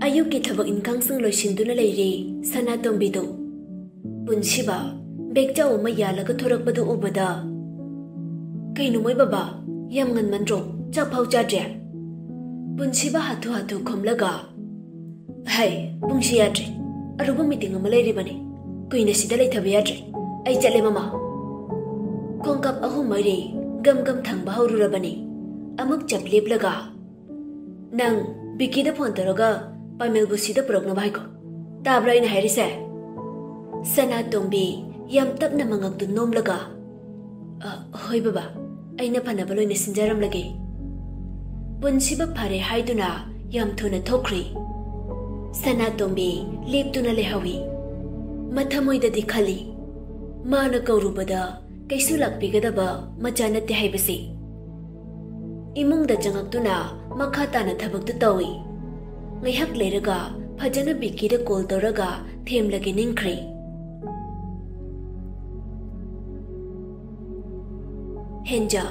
ꯑꯌꯨꯛꯀꯤ ꯊꯕꯛ ꯏꯟꯈꯥꯡꯁꯤꯡ ꯂꯣꯏꯁꯤꯟꯗꯨꯅ ꯂꯩꯔꯤ ꯁꯅꯥꯇꯣꯝꯕꯤꯗꯨ ꯄꯨꯟꯁꯤꯕ ꯕꯦꯛ ꯆꯥꯎ ꯑꯃ ꯌꯥꯜꯂꯒ ꯊꯣꯔꯛꯄꯗꯨ ꯎꯕꯗ ꯀꯩꯅꯣ ꯃꯣꯏ ꯕꯕꯥ ꯌꯥꯝ ꯉꯟꯃꯟꯗ꯭ꯔꯣ ꯆꯥꯛ ꯐꯥꯎ ꯆꯥꯗ꯭ꯔꯦ ꯄꯨꯟꯁꯤꯕ ꯍꯥꯊꯨ ꯍꯥꯊꯨ ꯈꯨꯝꯂꯒ ꯍꯥꯏ ꯄꯨꯡꯁꯤ ꯌꯥꯗ꯭ꯔꯦ ꯑꯔꯨꯕ ꯃꯤꯇꯤꯡ ꯑꯃ ꯂꯩꯔꯤꯕꯅꯤ ꯀꯨꯏꯅ ꯁꯤꯗ ꯂꯩꯊꯕ ꯌꯥꯗ꯭ꯔꯦ ꯑꯩ ꯆꯠꯂꯦ ꯃꯃꯥ ꯈꯣꯡꯀꯥꯞ ꯑꯍꯨꯝ ꯃꯔꯤ ꯒꯝ ꯒꯝ ꯊꯪꯕ ꯍꯧꯔꯨꯔꯕꯅꯤ ꯑꯃꯨꯛ ꯆꯞ ꯂꯦꯞꯂꯒ ꯅꯪ ꯕꯤꯀꯤꯗ ꯐꯣꯟ ꯇꯧꯔꯒ ꯄꯥꯃꯦꯜꯕꯨ ꯁꯤꯗ ꯄꯨꯔꯛꯅꯕ ꯍꯥꯏꯈꯣ ꯇꯥꯕ꯭ꯔꯥ ꯑꯩꯅ ꯍꯥꯏꯔꯤꯁꯦ ꯁꯅꯥꯇꯣꯝꯕꯤ ꯌꯥꯝ ꯇꯞꯅ ꯃꯉꯛꯇꯨ ꯅꯣꯝꯂꯒ ꯍꯣꯏ ꯕꯕꯥ ꯑꯩꯅ ꯐꯅꯕ ꯂꯣꯏꯅ ꯁꯤꯟꯖꯔꯝꯂꯒꯦ ꯄꯨꯟꯁꯤꯕ ꯐꯔꯦ ꯍꯥꯏꯗꯨꯅ ꯌꯥꯝ ꯊꯨꯅ ꯊꯣꯛꯈ꯭ꯔꯤ ꯁꯅꯥꯇꯣꯝꯕꯤ ꯂꯦꯞꯇꯨꯅ ꯂꯩꯍꯧꯏ ꯃꯊꯃꯣꯏꯗꯗꯤ ꯈꯜꯂꯤ ꯃꯥꯅ ꯀꯧꯔꯨꯕꯗ ꯀꯩꯁꯨ ꯂꯥꯛꯄꯤꯒꯗꯕ ꯃꯆꯥ ꯅꯠꯇꯦ ꯍꯥꯏꯕꯁꯤ ꯏꯃꯨꯡꯗ ꯆꯪꯉꯛꯇꯨꯅ ꯃꯈꯥ ꯇꯥꯅ ꯊꯕꯛꯇꯨ ꯇꯧꯏ ꯉꯥꯏꯍꯥꯛ ꯂꯩꯔꯒ ꯐꯖꯅ ꯕꯤꯀꯤꯗ ꯀꯣꯜ ꯇꯧꯔꯒ ꯊꯦꯝꯂꯒꯦ ꯅꯤꯡꯈ꯭ꯔꯤ ꯍꯦꯟꯖꯥ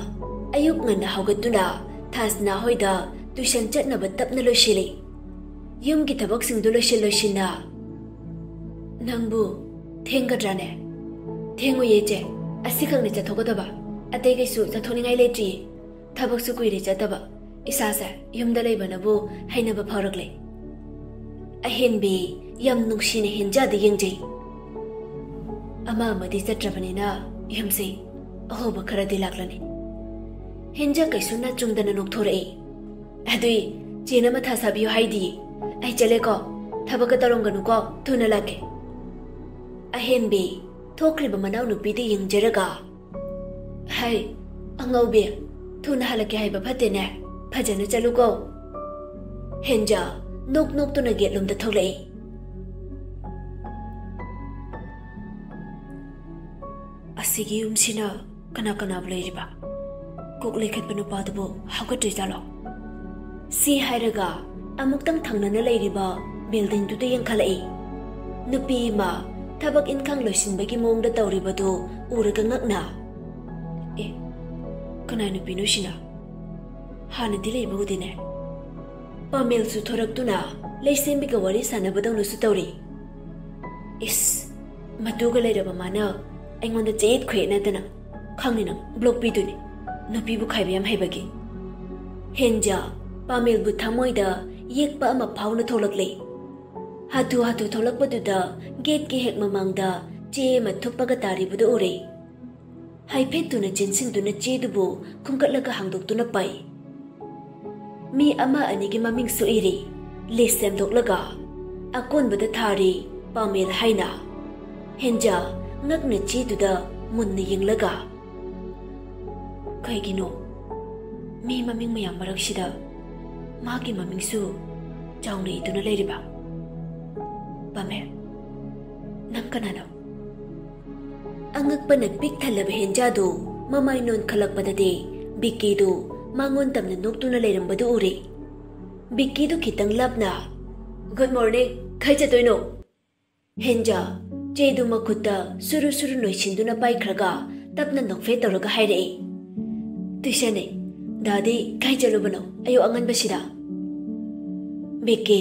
ꯑꯌꯨꯛ ꯉꯟꯅ ꯍꯧꯒꯠꯇꯨꯅ ꯊꯥꯁꯅꯥ ꯍꯣꯏꯗ ꯇꯨꯏꯁꯟ ꯆꯠꯅꯕ ꯇꯞꯅ ꯂꯣꯏꯁꯤꯜꯂꯤ ꯌꯨꯝꯒꯤ ꯊꯕꯛꯁꯤꯡꯗꯨ ꯂꯣꯏꯁꯤꯟꯅ ꯅꯪꯕꯨ ꯊꯦꯡꯒꯗ꯭ꯔꯥꯅꯦ ꯊꯦꯡꯉꯣꯏꯌꯦ ꯏꯆꯦ ꯑꯁꯤꯈꯛꯅꯤ ꯆꯠꯊꯣꯛꯀꯗꯕ ꯑꯇꯩ ꯀꯩꯁꯨ ꯆꯠꯊꯣꯛꯅꯤꯡꯉꯥꯏ ꯂꯩꯇ꯭ꯔꯤꯌꯦ ꯊꯕꯛꯁꯨ ꯀꯨꯏꯔꯦ ꯆꯠꯇꯕ ꯏꯁꯥꯁꯦ ꯌꯨꯝꯗ ꯂꯩꯕꯅꯕꯨ ꯍꯩꯅꯕ ꯐꯥꯎꯔꯛꯂꯦ ꯑꯍꯦꯟꯕꯤ ꯌꯥꯝ ꯅꯨꯡꯁꯤꯅ ꯍꯦꯟꯖꯥꯗ ꯌꯦꯡꯖꯩ ꯑꯃꯗꯤ ꯆꯠꯇ꯭ꯔꯕꯅꯤꯅ ꯌꯨꯝꯁꯤ ꯑꯍꯣꯕ ꯈꯔꯗꯤ ꯂꯥꯛꯂꯅꯤ ꯍꯦꯟꯖꯥ ꯀꯩꯁꯨ ꯅꯆꯨꯡꯗꯅ ꯅꯣꯛꯊꯣꯔꯛꯏ ꯑꯗꯨꯏ ꯆꯦꯅ ꯃꯊꯥ ꯁꯥꯕꯤꯌꯨ ꯍꯥꯏꯗꯤꯌꯦ ꯑꯩ ꯆꯠꯂꯦꯀꯣ ꯊꯕꯛꯀ ꯇꯧꯔꯝꯒꯅꯨꯀꯣ ꯊꯨꯅ ꯂꯥꯛꯀꯦ ꯑꯍꯦꯟꯕꯤ ꯊꯣꯛꯈ꯭ꯔꯤꯕ ꯃꯅꯥꯎꯅꯨꯄꯤꯗ ꯌꯦꯡꯖꯔꯒ ꯍꯥꯏ ꯑꯉꯧꯕꯤ ꯊꯨꯅ ꯍꯜꯂꯛꯀꯦ ꯍꯥꯏꯕ ꯐꯠꯇꯦꯅꯦ ꯐꯖꯅ ꯆꯠꯂꯨꯀꯣ ꯍꯦꯟꯖꯥ ꯅꯣꯛꯇꯨꯅ ꯒꯦꯠꯂꯣꯝꯗ ꯊꯣꯛꯂꯛꯏ ꯑꯁꯤꯒꯤ ꯌꯨꯝꯁꯤꯅ ꯀꯅꯥꯕꯨ ꯂꯩꯔꯤꯕ ꯀꯣꯛ ꯂꯩꯈꯠꯄ ꯅꯨꯄꯥꯗꯨꯕꯨ ꯍꯧꯒꯠꯇ꯭ꯔꯤꯖꯥꯠꯂꯣ ꯁꯤ ꯍꯥꯏꯔꯒ ꯑꯃꯨꯛꯇꯪ ꯊꯪꯅꯅ ꯂꯩꯔꯤꯕ ꯕꯤꯜꯗꯤꯡꯗꯨꯗ ꯌꯦꯡꯈꯠꯂꯛꯏ ꯅꯨꯄꯤ ꯑꯃ ꯊꯕꯛ ꯏꯟꯈꯥꯡ ꯂꯣꯏꯁꯤꯟꯕꯒꯤ ꯃꯑꯣꯡꯗ ꯇꯧꯔꯤꯕꯗꯨ ꯎꯔꯒ ꯉꯛꯅ ꯀꯅꯥ ꯅꯨꯄꯤꯅꯣ ꯁꯤꯅ ꯍꯥꯟꯅꯗꯤ ꯂꯩꯕ ꯎꯗꯦꯅꯦ ꯄꯥꯃꯦꯜꯁꯨ ꯊꯣꯔꯛꯇꯨꯅ ꯂꯩꯁꯦꯝꯕꯤꯒ ꯋꯥꯔꯤ ꯁꯥꯟꯅꯕꯗꯧꯅꯁꯨ ꯇꯧꯔꯤ ꯏꯁ ꯃꯇꯨꯒ ꯂꯩꯔꯕ ꯃꯥꯅ ꯑꯩꯉꯣꯟꯗ ꯆꯌꯦꯠ ꯈꯨꯌꯦꯠꯅꯗꯅ ꯈꯪꯅꯤ ꯅꯪ ꯕ꯭ꯂꯣꯛ ꯄꯤꯗꯣꯏꯅꯤ ꯅꯨꯄꯤꯕꯨ ꯈꯥꯏꯕ ꯌꯥꯝ ꯍꯩꯕꯒꯤ ꯍꯦꯟꯖꯥ ꯄꯥꯃꯦꯜꯕꯨ ꯊꯃꯣꯏꯗ ꯌꯦꯛꯄ ꯑꯃ ꯐꯥꯎꯅ ꯊꯣꯛꯂꯛꯂꯤ ꯍꯥꯊꯨ ꯊꯣꯛꯂꯛꯄꯗꯨꯗ ꯒꯦꯠꯀꯤ ꯍꯦꯛ ꯃꯃꯥꯡꯗ ꯆꯦ ꯑꯃ ꯊꯨꯞꯄꯒ ꯇꯥꯔꯤꯕꯗꯨ ꯎꯔꯦ ꯍꯥꯏꯐꯦꯠꯇꯨꯅ ꯆꯦꯟꯁꯤꯟꯗꯨꯅ ꯆꯦꯗꯨꯕꯨ ꯈꯨꯝꯀꯠꯂꯒ ꯍꯥꯡꯗꯣꯛꯇꯨꯅ ꯄꯥꯏ ꯃꯤ ꯑꯃ ꯑꯅꯤꯒꯤ ꯃꯃꯤꯡꯁꯨ ꯏꯔꯤ ꯂꯤꯁ ꯁꯦꯝꯗꯣꯛꯂꯒ ꯑꯀꯣꯟꯕꯗ ꯊꯥꯔꯤ ꯄꯥꯃꯦꯜ ꯍꯥꯏꯅ ꯍꯦꯟꯖꯥ ꯉꯛꯅ ꯆꯦꯗꯨꯗ ꯃꯨꯟꯅ ꯌꯦꯡꯂꯒ ꯀꯩꯒꯤꯅꯣ ꯃꯤ ꯃꯃꯤꯡ ꯃꯌꯥꯝ ꯃꯔꯛꯁꯤꯗ ꯃꯥꯒꯤ ꯃꯃꯤꯡꯁꯨ ꯆꯥꯎꯅ ꯏꯗꯨꯅ ꯂꯩꯔꯤꯕ ꯄꯥꯃꯦꯜ ꯅꯪ ꯀꯅꯥꯅꯣ ꯑꯉꯛꯄꯅ ꯄꯤꯛ ꯊꯜꯂꯕ ꯍꯦꯟꯖꯥꯗꯨ ꯃꯃꯥꯏ ꯅꯣꯟꯈꯠꯂꯛꯄꯗꯗꯤ ꯕꯤꯀꯤꯗꯨ ꯃꯉꯣꯟ ꯇꯝꯅ ꯅꯣꯛꯇꯨꯅ ꯂꯩꯔꯝꯕꯗꯨ ꯎꯔꯤ ꯕꯤꯀꯤꯗꯨ ꯈꯤꯇꯪ ꯂꯥꯞꯅ ꯒꯨꯗ ꯃꯣꯔꯅꯤꯡ ꯀꯥꯏ ꯆꯠꯇꯣꯏꯅꯣ ꯍꯦꯟꯖꯥ ꯆꯦꯗꯨ ꯃꯈꯨꯠꯇ ꯁꯨꯔꯨ ꯅꯣꯏꯁꯤꯟꯗꯨꯅ ꯄꯥꯏꯈ꯭ꯔꯒ ꯇꯞꯅ ꯅꯣꯛꯐꯦꯠ ꯇꯧꯔꯒ ꯍꯥꯏꯔꯛꯏ ꯇꯨꯏꯁꯟꯅꯦ ꯗꯥꯗꯤ ꯀꯥꯏ ꯆꯠꯂꯨꯕꯅꯣ ꯑꯌꯨꯛ ꯑꯉꯟꯕꯁꯤꯗ ꯕꯤꯀꯤ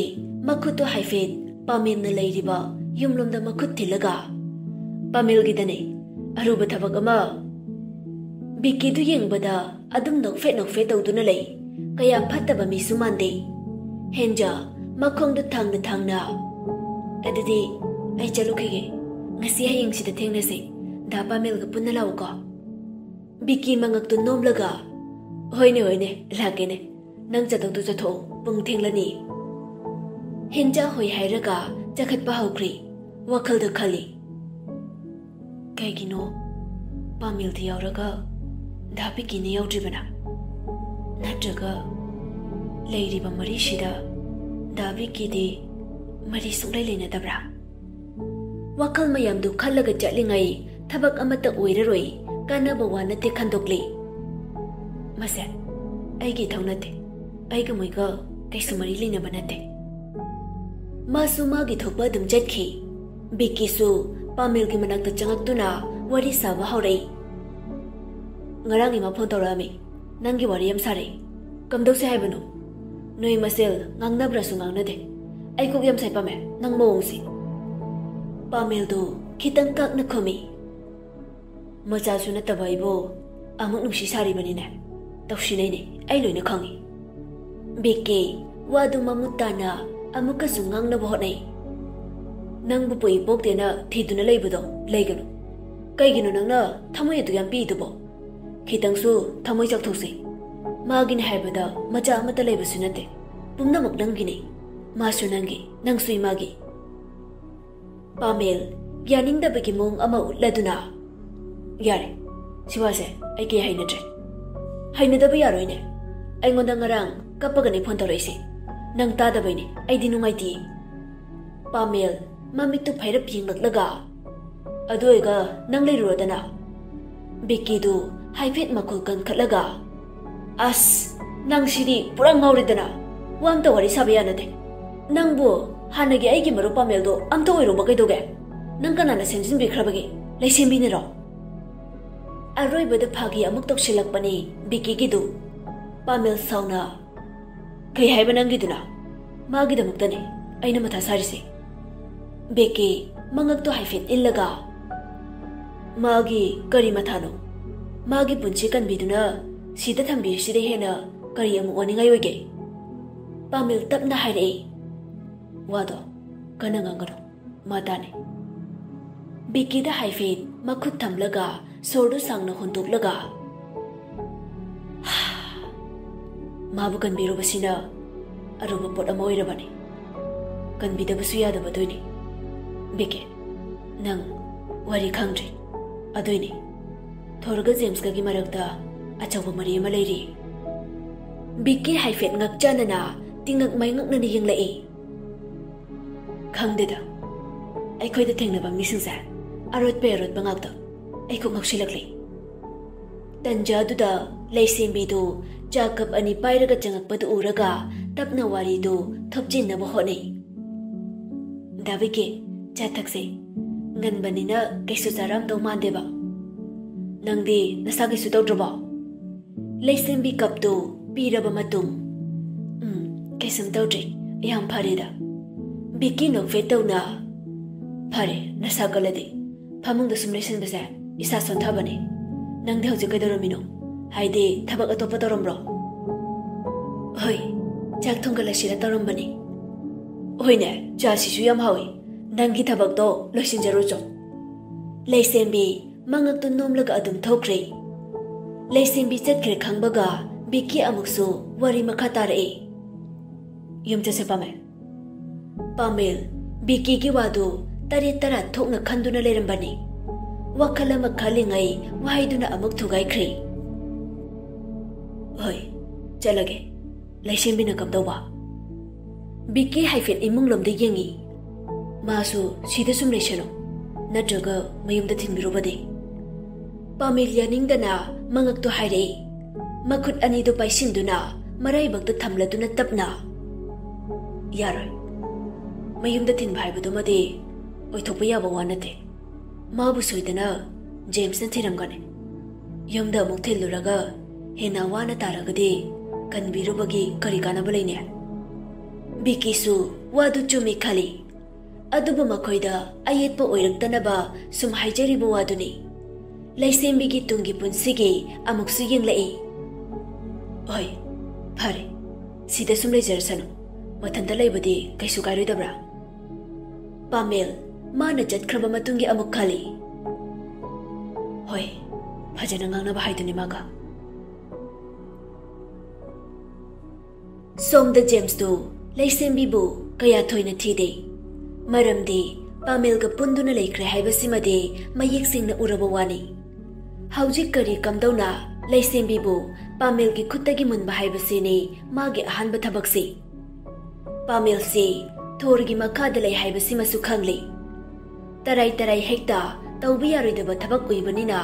ꯃꯈꯨꯠꯇꯨ ꯍꯥꯏꯐꯦꯠ ꯄꯥꯃꯦꯜꯅ ꯂꯩꯔꯤꯕ ꯌꯨꯝꯂꯣꯝꯗ ꯃꯈꯨꯠ ꯊꯤꯜꯂꯒ ꯄꯥꯃꯦꯜꯒꯤꯗꯅꯦ ꯑꯔꯨꯕ ꯊꯕꯛ ꯑꯃ ꯕꯤꯀꯤꯗꯨ ꯌꯦꯡꯕꯗ ꯑꯗꯨꯝ ꯅꯣꯛꯐꯦꯠ ꯇꯧꯗꯨꯅ ꯂꯩ ꯀꯌꯥ ꯐꯠꯇꯕ ꯃꯤꯁꯨ ꯃꯥꯟꯗꯦ ꯍꯦꯟꯖꯥ ꯃꯈꯣꯡꯗꯨ ꯊꯥꯡꯅ ꯑꯗꯨꯗꯤ ꯑꯩ ꯆꯠꯂꯨꯈꯤꯒꯦ ꯉꯁꯤ ꯍꯌꯦꯡꯁꯤꯗ ꯊꯦꯡꯅꯁꯦ ꯗꯥ ꯄꯥꯃꯦꯜꯒ ꯄꯨꯟꯅ ꯂꯥꯛꯎꯀꯣ ꯕꯤꯀꯤ ꯃꯉꯛꯇꯨ ꯅꯣꯝꯂꯒ ꯍꯣꯏꯅꯦ ꯂꯥꯛꯀꯦꯅꯦ ꯅꯪ ꯆꯠꯊꯣꯛꯇꯨ ꯆꯠꯊꯣꯛꯑꯣ ꯄꯨꯡ ꯊꯦꯡꯂꯅꯤ ꯍꯦꯟꯖꯥ ꯍꯣꯏ ꯍꯥꯏꯔꯒ ꯆꯈꯠꯄ ꯍꯧꯈ꯭ꯔꯤ ꯋꯥꯈꯜꯗ ꯈꯜꯂꯤ ꯀꯩꯒꯤꯅꯣ ꯄꯥꯃꯦꯜꯗꯤ ꯌꯥꯎꯔꯒ ꯗꯥ ꯕꯤꯀꯤꯅ ꯌꯥꯎꯗ꯭ꯔꯤꯕꯅ ꯅꯠꯇ꯭ꯔꯒ ꯂꯩꯔꯤꯕ ꯃꯔꯤꯁꯤꯗ ꯗꯥ ꯕꯤꯀꯤꯗꯤ ꯃꯔꯤ ꯁꯨꯡꯂꯩ ꯂꯩꯅꯗꯕ꯭ꯔꯥ ꯋꯥꯈꯜ ꯃꯌꯥꯝꯗꯨ ꯈꯜꯂꯒ ꯆꯠꯂꯤꯉꯩ ꯊꯕꯛ ꯑꯃꯠꯇ ꯑꯣꯏꯔꯔꯣꯏ ꯀꯥꯟꯅꯕ ꯋꯥ ꯅꯠꯇꯦ ꯈꯟꯗꯣꯛꯂꯤ ꯃꯁꯦ ꯑꯩꯒꯤ ꯏꯊꯧ ꯅꯠꯇꯦ ꯑꯩꯒ ꯃꯣꯏꯒ ꯀꯩꯁꯨ ꯃꯔꯤ ꯂꯩꯅꯕ ꯅꯠꯇꯦ ꯃꯥꯁꯨ ꯃꯥꯒꯤ ꯊꯣꯛꯄ ꯑꯗꯨꯝ ꯆꯠꯈꯤ ꯕꯤꯀꯤꯁꯨ ꯄꯥꯃꯦꯜꯒꯤ ꯃꯅꯥꯛꯇ ꯆꯪꯉꯛꯇꯨꯅ ꯋꯥꯔꯤ ꯁꯥꯕ ꯍꯧꯔꯛꯏ ꯉꯔꯥꯡ ꯏꯃꯥ ꯐꯣꯟ ꯇꯧꯔꯛꯑꯝꯃꯤ ꯅꯪꯒꯤ ꯋꯥꯔꯤ ꯌꯥꯝ ꯁꯥꯔꯛꯏ ꯀꯝꯗꯧꯁꯦ ꯍꯥꯏꯕꯅꯣ ꯅꯣꯏ ꯃꯁꯦꯜ ꯉꯥꯡꯅꯕ꯭ꯔꯁꯨ ꯉꯥꯡꯅꯗꯦ ai kok yam sai pame nang mong si Pamel do khitang kak na khomi macha su na tabai bo amuk nusi sari bani ne tawsi nei ne ai loi na khangi beke wadu mamuta na amuka sungang na bo nei nang bu poi bok de na thidu na leibu do leiganu kai ginu nang na thamoi du yam pi du bo khitang su thamoi chak thosi magin haibada macha amata leibu sunate pumna mak nangi ne ma sunangi nang sui magi Pamel yaning da bagi mong ama utladuna yare siwase ai ke haina tre haina da ba yaroi ne ai ngonda ngarang kapaga ne phone tawrei nang ta da bai ne ai di nungai ti Pamel mami tu phairap yinglaklaga adoiga nang leirurodana Becky du haifet makul kan khatlaga as nang sidi pura ngauridana wam ta wari sabya de nang bu hanagi ai gi maru Pamel do am to oiro ba kai doge nang kana na senjin bi khrabagi leisim bi ne ro aroi bada phagi amuk tok silak pani Becky gi du Pamel sauna kai haiba nang gi duna magi da muktane aina matha sari se Becky mangak to haifet illaga magi kari mathano magi punchi kan biduna sida thambi sida hena kari amu oningai oige Pamel tapna haire wado kana ngangaro matane Becky da haifet makhut thamlaga sordu sangna huntuklaga mabu kan biru basina aruba pot amoy rabani kan bidabasu yada badoini Becky nang wari khangri adoini thorga James ka gi marakta achawa mari ma leiri Becky haifet ngak chanana tingak mai ngak nani yang lai khangde da ai khoi da thengna bang nising sa arot perot bangak da ai ko ngak silakli tanja du da leisembi do Jacob ani pairaga changak padu uraga tapna wari do thopjin na bo hone dabike chathakse ngan banina kaisu saram to mandeba nangdi nasagi su tawdroba leisembi kap do piraba matum kaisam tawdre yam phareda Becky no vetawna phare nasagalade phamung da sum leisen basa isa son thabane nangdi hojik kadoromino haide thabak atopa toromro hoi chak thongala sira torombani hoine cha sisu yam hawi nangi thabak to loisin jaru cho leisembi mangak tu nomlaga adum thokre leisembi chatkre khangbaga Becky amuksu wari makha tare yum chase pame Pamel Becky gi wadu tari tara thokna khanduna lerambani wakhala makhalingai waiduna amuk thugai khre hoi chalage leisembi na kamdawa Becky haifet imung lomde yengi masu sida sum leisano natraga mayumda thinbirobade Pamel yaningdana mangak to haire makhut ani do paisinduna marai bakta thamladuna tapna yarai mayumda thin bhai budumade oithokpa yaba wanate mabu soidana James na thiramgane yumda amuk thiluraga hena wana taragade kanbirubagi kari kana balaine Becky su wadu chumi khali aduba makoida ayetpa oiraktanaba sum haijaribu waduni leisembi gi tungi punsigi amuksu yenglai oi phare sida sum lejarsanu mathanda leibadi kaisu kairoidabra Pamel mana jatkraba matungi amuk khali hoi phajana ngangna bahaiduni maga Som the James do leisembi bu kaya thoina thide maramdi Pamel ga punduna leikre haibasimade mayek singna uraba wani haujik kari kamdauna leisembi bu Pamel gi khutagi munba haibasini magi ahanba thabaksi Pamel si thorgi makhada lei haibasima su khangli tarai tarai hekta tawbi yaroidaba thabak uibanina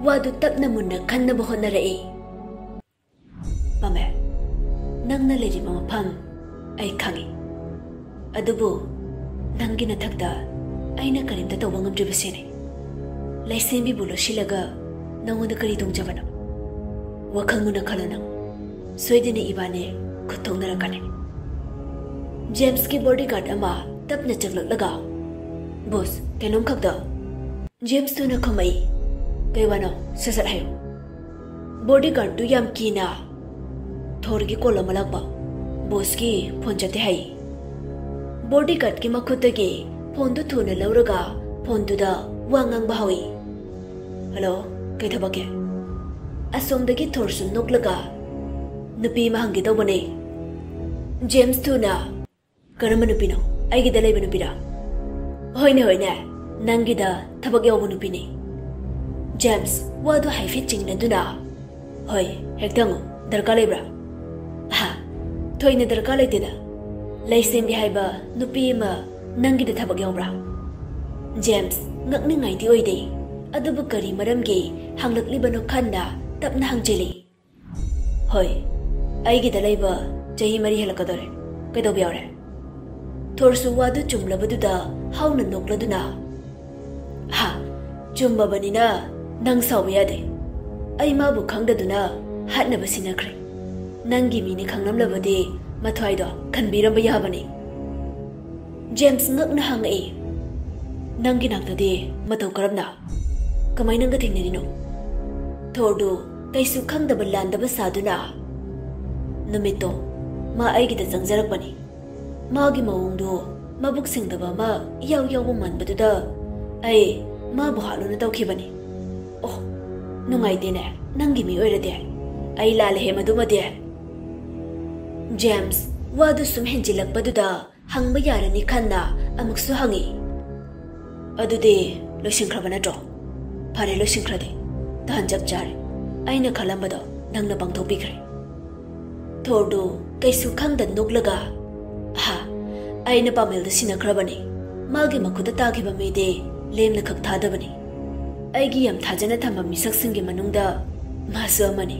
wadu tapna munna khanna bo honarai Pamel nangna leri mama pham ai khangi adubu nangi na thakda aina karimta tawba ngamdribasene leisembi bulo shilaga nangonda kari dongjabana wakhal muna khalana soidine ibane khutongnarakane James की bodyguard अमा तपना चंगलगा boss कैनोम खक्दा James तुना खमई कई वानो ससर है bodyguard तु याम कीना थोर की कोल मलकबा boss की phone चते है बॉडीगार्ड की मखुतगी फोन दु थुना लौरगा फोन दुदा वांगांग बाहावी हेलो कई थबके असोमदगी थोरसु नोकलगा नुपी महंगी तौबने जेम्स तुना करम नुपीनो आइगिदा लेबा नुपीरा होइने नंगिदा थबक यावबा नुपीने जेम्स वादो हाइफेट चिंगनदुना होय हेक्तंगो दरकार लेब्रा हा थोइने दरकार लेतेदा लैसेमबी हाइबा नुपी अमा नंगिदा थबक यावब्रा James ngakningai oide adubu kari maramgi hanglakliba no khanna tapna hangcheli hoy aigi da laiba chahi mari helakadore kaidob yawre thorsu wadu chumlabaduda hauna nokladuna ha chumba banina nang saw yade ai ma bu khangdaduna hatna basina khre nangi mini khangnamlabade mathwai do khanbiramba yabani james ngakna hangai nangi nakdade matau karabna kamai nanga thingnerino thordu kaisu khangdaba landaba saduna numito ma aigi da jangjarakpani magi maungdu mabuk singdaba ma yaw yaw manbaduda ai ma bu haluna tawkhibani oh nungai dene nangi mi oirade ai lale he maduma de james wadu sum henjilakpaduda hangba yarani khanna amuksu hangi adude loisingkrabana dro phare loisingkrade tanjak jar aina khalambado nangna pangthopikre thordu kaisu khangda noklaga ha aina pamel da sinakrabani magi makhuda tagiba mede lemna khak thadabani aigi yam thajana thamba misak singi manungda masu amani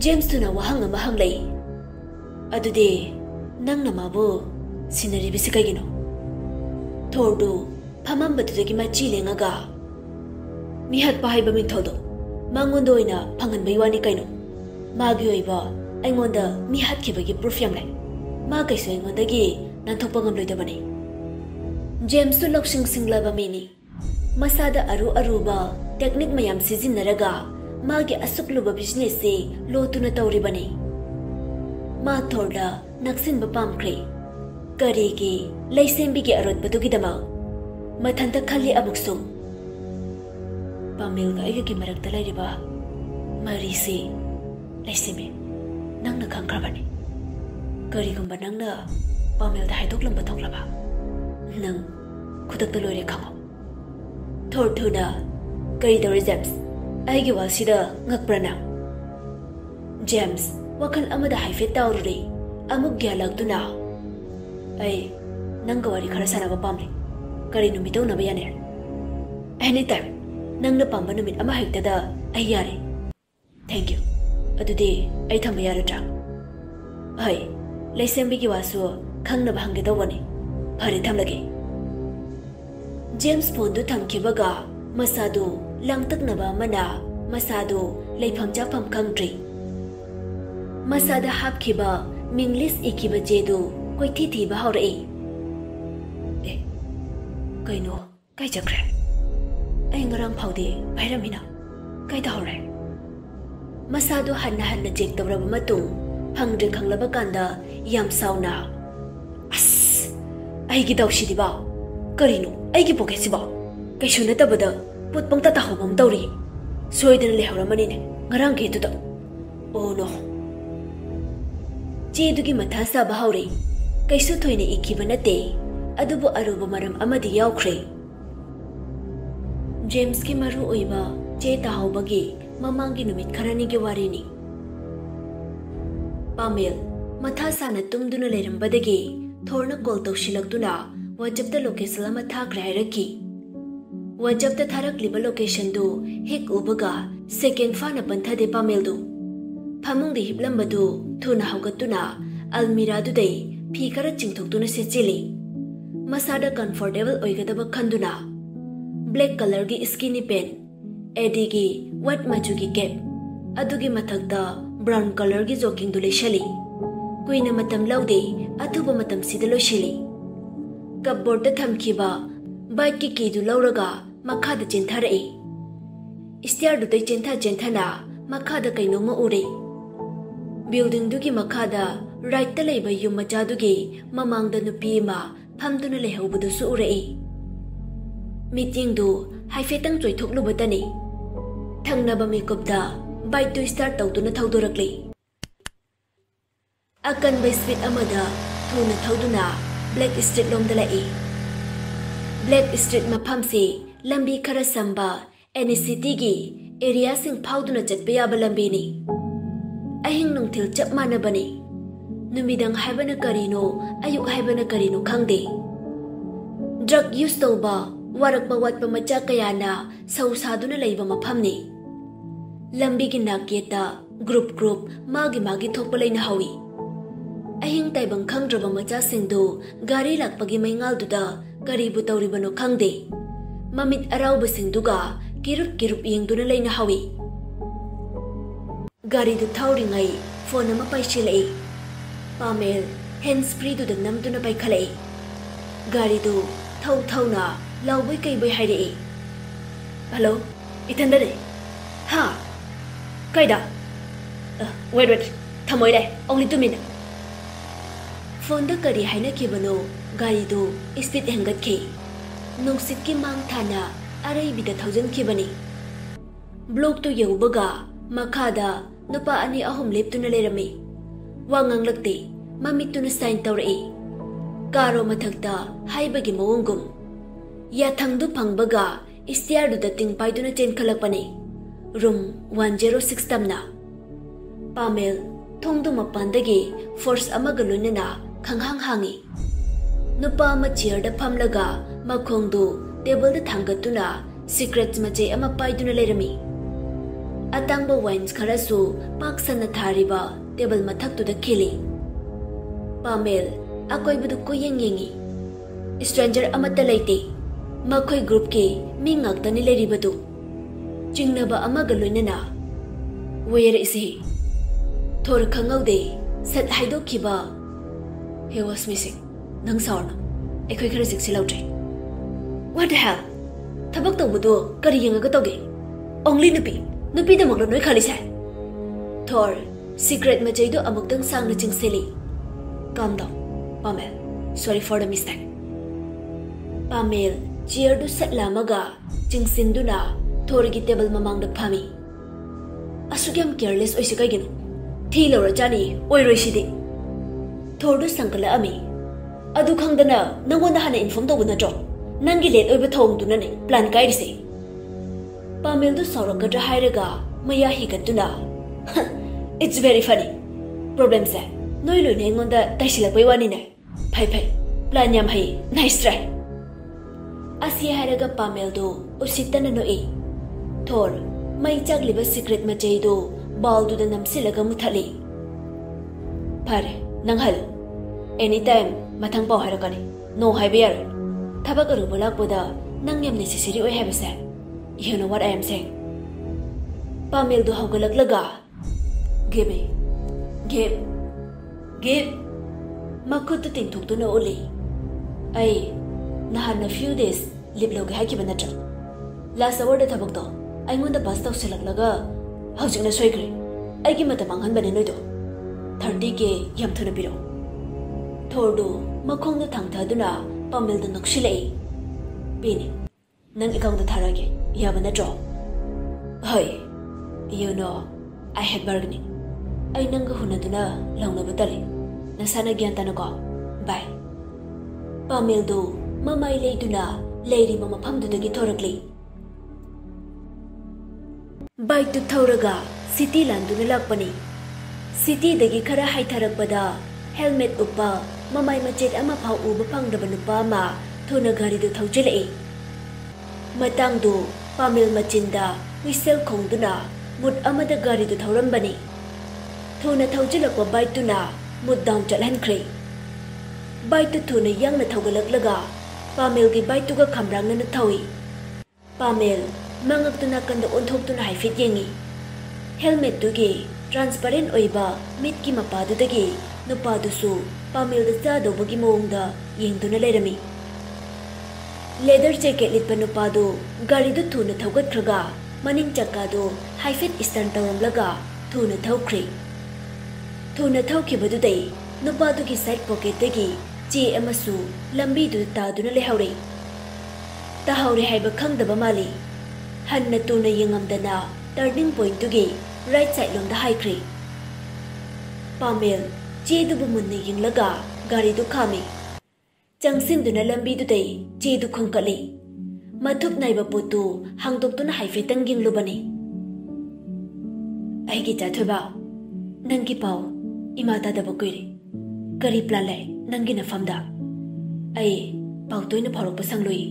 james tuna wahang ama hanglai adude nangna mabu sinari bisikagino thordu phamambadudagi machi lengaga mihat pahaiba mingthodo mangondo ina phangan baiwani kaino magi oiba aingonda mihat khibagi proof yam lai ma kaisu aingondagi nanthokpa ngamloidabani james tu loksing singlaba mini masada aruba technique mayam sijinnaraga magi asukluba business se lotuna tawribani ma thorda naksinba pamkhre karigi laisembi gi arotbatugi dama mathanta khali abuksum pamil ga igi marakta lairiba mari se laiseme nangna khangkrabani karigumba nangna pamil da haidok lamba thoklaba nang khudakta loire khango thorthuna kari dori james aigi wasida ngakprana james wakal amada haifet tawruri amuk gyalagtuna ai nangga wari khara sanaba pamle kari numito na bayane anytime nangna pamba numit ama hektada ai yare thank you adude ai thamba yaratra ai laisembi gi wasu khangna bhange dawani phare thamlage james phone du thamkibaga masadu langtaknaba mana masadu leifam chafam khangtri masada hapkiba minglis ikiba jedu koi thi ba haurai e kaino kai chakre ai ngarang phaude bhairamina kai da haurai masado hanna check tawraba matung phangre khanglaba kanda yam sauna as ai gi dawsi diba karino ai gi pocket siba kai shuna tabada put pangta ta hobam tawri soidana le hauramani ne ngarang ge tu da oh no chedugi matha sa bahaurai kaisu thoine ikiba nate adubu aruba maram amadi yaukhre james ki maru oiba che tahobagi mamangi numit kharani ge warini pamel matha sana tumduna lerambadagi thorna call tawsilakduna whatsapp da location ama thakre hairaki whatsapp da tharakliba location du hek ubaga second fana pantha de pamel du phamung de hiplambadu thuna haugatuna almira du dei phi kara chingthokduna se chili masada comfortable oigadaba khanduna black color gi skinny pen edi gi white machu gi cap adugi mathakta brown color gi jogging du leshali कुइना मतम लौदे अथुबा मतम सिदा लोइसिली cupboard थमखिबा bike की कीदु लौरगा मखादा चेंथारई stair दुदै चेंथाना मखादा कैनोमा उरे building दुगी मखादा right लैबा yum मचादुगी ममांगदा नुपी मा फमदुना लेहौबदुसु Orai meeting दु हाइफेतंग चोइथोकलुबतनी थंगनबा मेकअपदा bike दु start तौदुना थौदोरकली अकनबा speed अमदा थुना थौदुना black street लोमदा लाई black street मफमसे लंबी खरा संबा एनी सिटी की एरिया सिंग फाउदुना चटपा याबा लंबीनी अहिंग नुंथिल चप मानबनी नुमिदंग हाइबना करिनो अयुक हाइबना करिनो खंगदे ड्रग यूज तौबा वारकबा वाटपा मचा कयाना सौसादुना लैबा मफमनी लंबी की नाकेता ग्रुप मागी थोकपा लैना हवी अहिंग ताइबंग खंगद्रबा मचा सिंगदो गाड़ी लाकपगी मैंगालदुदा करीबु तौरिबनो खंगदे ममित अराउबा सिंगदुगा किरुप येंगदुना लैना हवी गाड़ी दु थौरिंगै फोन अमा पाइसिलै पामेल हैंड्स फ्री दुदा नमदुना पाइखलै गाड़ी दु थौना लाउबै कैबै हाइरे हेलो इथंदरे हाँ कैदा वेट थमोइले ओनली 2 मिनट फोन द करी हाइना केबनो गाड़ी दु स्पीड हेंगतखे नुंसित की मांग थाना अरैबिदा थौजन केबनी ब्लॉक तो यौबगा मखादा नुपा अनि अहुम लेप्तुना लेरमी वांगांग लगते ममितुना साइन तौरई कारो मथक्ता हाइबगी मवंगुम याथंगदु फंगबगा स्टेयर दुदा तिंग पाइदुना चेनखलकपने रूम 106 तमना पामेल थोंदु मपानदगी फोर्स अमगा लोइनना खंगहांग हांगी नुपा अमा चेयर फमलगा मखोंदु टेबल थांगतुना सिक्रेट्स मचे अमा पाइदुना लेरमी अतांगबा वाइन्स खरसु पाक्सना थारिबा टेबल मथक्तुदा खिली पामेल अकोइबदु कोयेंग येंगी स्ट्रेंजर अमत्ता लैते मखोय ग्रुप के मी ngaktani लेरिबदु चिंगनबा अमगा लोइनना वेयर इज ही थोर खंगौदे सत हाइदोखिबा he was missing nang saurna ekhoi khara sik silautre what the hell thabak tawbudo kari yengaga toge only nupi da manglo noi khali sai thor secret majai do amuktang sangna chingseli calm down pamel sorry for the mistake pamel chair do satlamaga chingsinduna thor gi table mamang da phami asugam careless oisi kai gino thi lora jani oi roi sidi thor do sangkala ami adu khangdana nangona hana inform do na jo nangi let oiba thong du na ne plan kai rise pamel do saurakadra hairaga maya higatuna it's very funny problem sa noi lo ne ngonda taisila pai wani ne phai plan yam hai nice try asi hairaga pamel do usitana no e thor mai chagliba secret ma chei do bal du da namsilaga muthali phare nanghal anytime mathang pau harakani no haiber thabak aru bolak boda nang yam necessary oi have sa you know what I am saying pamel do haugalak laga give makut to ting thuk to no oli ai nahan a few days lip log ha ki banatra last hour da thabak to ai ngon da bus taw selak laga haujik na soigre ai ki mata manghan bane noi do 30 ke yam thuna biro thordu makhong da thang thaduna pamel da nakshilai bini nang ikang da tharage yabana draw hai you know I had bargaining ai nang hunaduna lawna batali nasana gyan tanako bye pamel do mamai leiduna leiri mama phamdu dagi thorakli bike tu thoraga city landuna lakpani city dagi khara haitharakpada helmet uppa mamai machet ama phau uba phangdaba nupa ma thuna gari du thaujilai matang du pamel machinda whistle khongduna mut amada gari du thorambani thuna thaujilakwa bike tuna mut down chalhankhre bike tu thuna yang na thogalaklaga pamel gi bike tu ga khamrang na thawi pamel mangak tuna kanda onthok tuna haifit yengi helmet tu gi transparent oiba mit ki mapa du dagi नुपादुसु पामेलदा चादौबगी मओंगदा येंगदुना लेरमी। Leather jacket लिटपा नुपादु गाड़ीदु थुना थौगतख्रगा मनिंग चक्कादु हाइफेट इस्टर्न तौरमलगा थुना थौख्रे। थुना थौखिबदुदै नुपादुगी साइड पॉकेटदगी चे अमसु लंबीदु तादुना लेहौरे। ताहौरे हाइबा खंगदबा माली। हन्ना तुना यंगमदना टर्निंग पॉइंटुगी राइट साइड लोंदा हाइख्रे। पामेल चेदुबु मुन्ना यंगलगा गाड़ीदु खामे। चंगसिंदुना लंबीदुदै चेदु खोंकले। मथुप नाइबा पोतु हांगदोक्तुना हाइफेटंग यंगलुबने। आइगी चाथोबा नंगी पाव इमाता दबा कुइरे। करी प्लान लै नंगी नफमदा। आई पाव तोइना फौरकपा संगलुई।